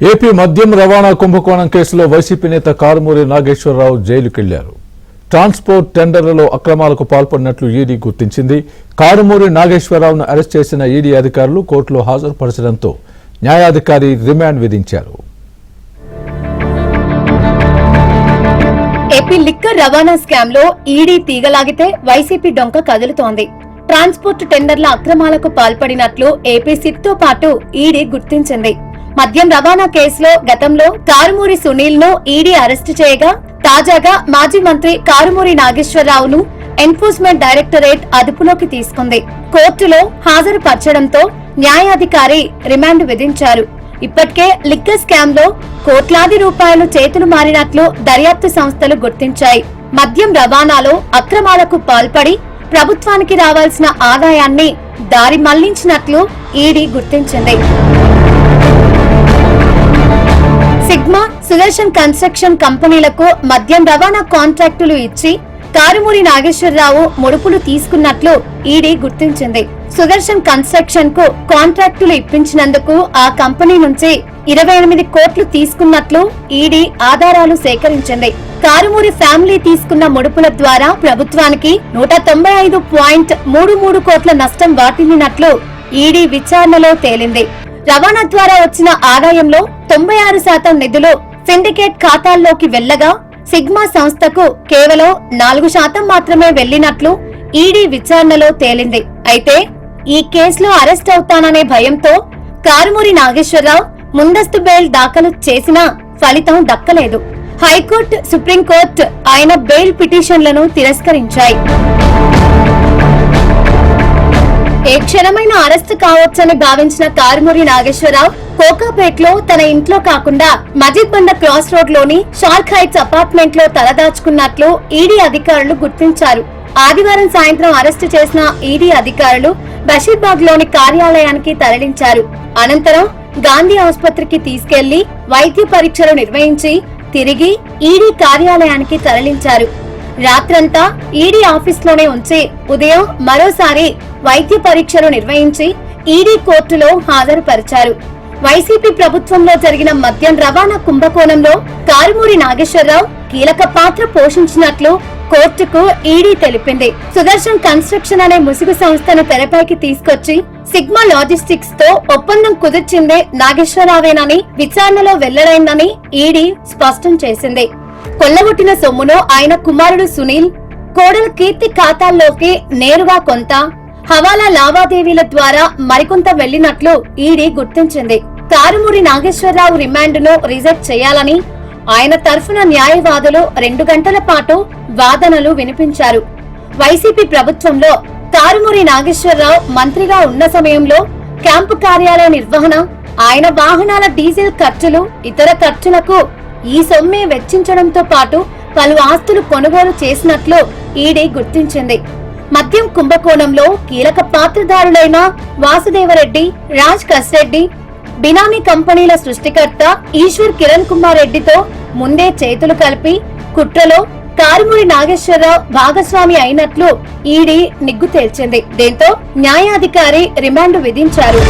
AP మద్యం రవాణా కుంభకోణం కేసులో వైసీపీ నేత కారుమూరి నాగేశ్వరరావు జైలుకెళ్లారు. ట్రాన్స్పోర్ట్ టెండర్లలో అక్రమాలకు పాల్పడినట్లు ఈడీ గుర్తించింది. కారుమూరి నాగేశ్వరరావును అరెస్ట్ చేసిన ఈడీ అధికారులు కోర్టులో హాజరుపరచడంతో న్యాయాధికారి రిమాండ్ విధించారు. ఏపీ లిక్కర్ రవాణా స్కామ్ లో ఈడీ తీగలాగితే వైసీపీ డొంక కదులుతోంది. ట్రాన్స్పోర్ట్ టెండర్ల అక్రమాలకు పాల్పడినట్లు ఏపీ సిట్ తో పాటు ఈడీ గుర్తించింది. మద్యం రవాణా కేసులో గతంలో కారుమూరి సునీల్ ను ఈడీ అరెస్టు చేయగా, తాజాగా మాజీ మంత్రి కారుమూరి నాగేశ్వరరావును ఎన్ఫోర్స్మెంట్ డైరెక్టరేట్ అదుపులోకి తీసుకుంది. కోర్టులో హాజరుపరచడంతో న్యాయాధికారి రిమాండ్ విధించారు. ఇప్పటికే లిక్కర్ స్కామ్ లో కోట్లాది రూపాయలు చేతులు మారినట్లు దర్యాప్తు సంస్థలు గుర్తించాయి. మద్యం రవాణాలో అక్రమాలకు పాల్పడి ప్రభుత్వానికి రావాల్సిన ఆదాయాన్ని దారి మళ్లించినట్లు ఈడీ గుర్తించింది. సిగ్మా, సుదర్శన్ కన్స్ట్రక్షన్ కంపెనీలకు మద్యం రవాణా కాంట్రాక్టులు ఇచ్చి కారుమూరి నాగేశ్వరరావు ముడుపులు తీసుకున్నట్లు ఈడీ గుర్తించింది. సుదర్శన్ కన్స్ట్రక్షన్ కు కాంట్రాక్టులు ఇప్పించినందుకు ఆ కంపెనీ నుంచి 28 కోట్లు తీసుకున్నట్లు ఈడీ ఆధారాలు సేకరించింది. కారుమూరి ఫ్యామిలీ తీసుకున్న ముడుపుల ద్వారా ప్రభుత్వానికి 195.33 కోట్ల నష్టం వాటిల్లినట్లు ఈడీ విచారణలో తేలింది. రవాణా ద్వారా వచ్చిన ఆదాయంలో 96% నిధులు సిండికేట్ ఖాతాల్లోకి వెళ్లగా, సిగ్మా సంస్థకు కేవలం 4% మాత్రమే వెళ్లినట్లు ఈడీ విచారణలో తేలింది. అయితే ఈ కేసులో అరెస్ట్ అవుతాననే భయంతో కారుమూరి నాగేశ్వరరావు ముందస్తు బెయిల్ దాఖలు చేసినా ఫలితం దక్కలేదు. హైకోర్టు, సుప్రీంకోర్టు ఆయన బెయిల్ పిటిషన్లను తిరస్కరించాయి. ఏ క్షణమైన అరెస్టు కావచ్చని భావించిన కారుమూరి నాగేశ్వరరావు కోకాపేట్లో తన ఇంట్లో కాకుండా మజిద్ బండ క్రాస్ రోడ్ లోని షార్క్ హైట్స్ అపార్ట్మెంట్ లో తలదాచుకున్నట్లు ఈడీ అధికారులు గుర్తించారు. ఆదివారం సాయంత్రం అరెస్టు చేసిన ఈడీ అధికారులు బషీర్బాగ్ లోని కార్యాలయానికి తరలించారు. అనంతరం గాంధీ ఆసుపత్రికి తీసుకెళ్లి వైద్య పరీక్షలు నిర్వహించి తిరిగి ఈడీ కార్యాలయానికి తరలించారు. రాత్రంతా ఈడీ ఆఫీస్లోనే ఉంచి ఉదయం మరోసారి వైద్య పరీక్షలు నిర్వహించి ఈడీ కోర్టులో హాజరుపరిచారు. వైసీపీ ప్రభుత్వంలో జరిగిన మద్యం రవాణా కుంభకోణంలో కారుమూరి నాగేశ్వరరావు కీలక పాత్ర పోషించినట్లు కోర్టుకు ఈడీ తెలిపింది. సుదర్శన్ కన్స్ట్రక్షన్ అనే ముసుగు సంస్థను తెరపైకి తీసుకొచ్చి సిగ్మా లాజిస్టిక్స్ తో ఒప్పందం కుదిర్చిందే నాగేశ్వరరావేనని విచారణలో వెల్లడైందని ఈడీ స్పష్టం చేసింది. కొల్లగొట్టిన సొమ్మును ఆయన కుమారుడు సునీల్, కోడలు కీర్తి ఖాతాల్లోకి నేరుగా కొంత, హవాలా లావాదేవీల ద్వారా మరికొంత వెళ్లినట్లు ఈడీ గుర్తించింది. కారుమూరి నాగేశ్వరరావు రిమాండ్ను రిజెక్ట్ చేయాలని ఆయన తరఫున న్యాయవాదులు 2 గంటల పాటు వాదనలు వినిపించారు. వైసీపీ ప్రభుత్వంలో కారుమూరి నాగేశ్వరరావు మంత్రిగా ఉన్న సమయంలో క్యాంపు కార్యాలయ నిర్వహణ, ఆయన వాహనాల డీజిల్ ఖర్చులు, ఇతర ఖర్చులకు ఈ సొమ్మే వెచ్చించడంతో పాటు పలు ఆస్తులు కొనుగోలు చేసినట్లు ఈడీ గుర్తించింది. మద్యం కుంభకోణంలో కీలక పాత్రధారులైన వాసుదేవరెడ్డి, రాజ్ కస్రెడ్డి, బినామీ కంపెనీల సృష్టికర్త ఈశ్వర్ కిరణ్ కుమార్ రెడ్డితో ముందే చేతులు కలిపి కుట్రలో కారుమూరి నాగేశ్వరరావు భాగస్వామి అయినట్లు ఈడీ నిగ్గు తేల్చింది. దీంతో న్యాయాధికారి రిమాండ్ విధించారు.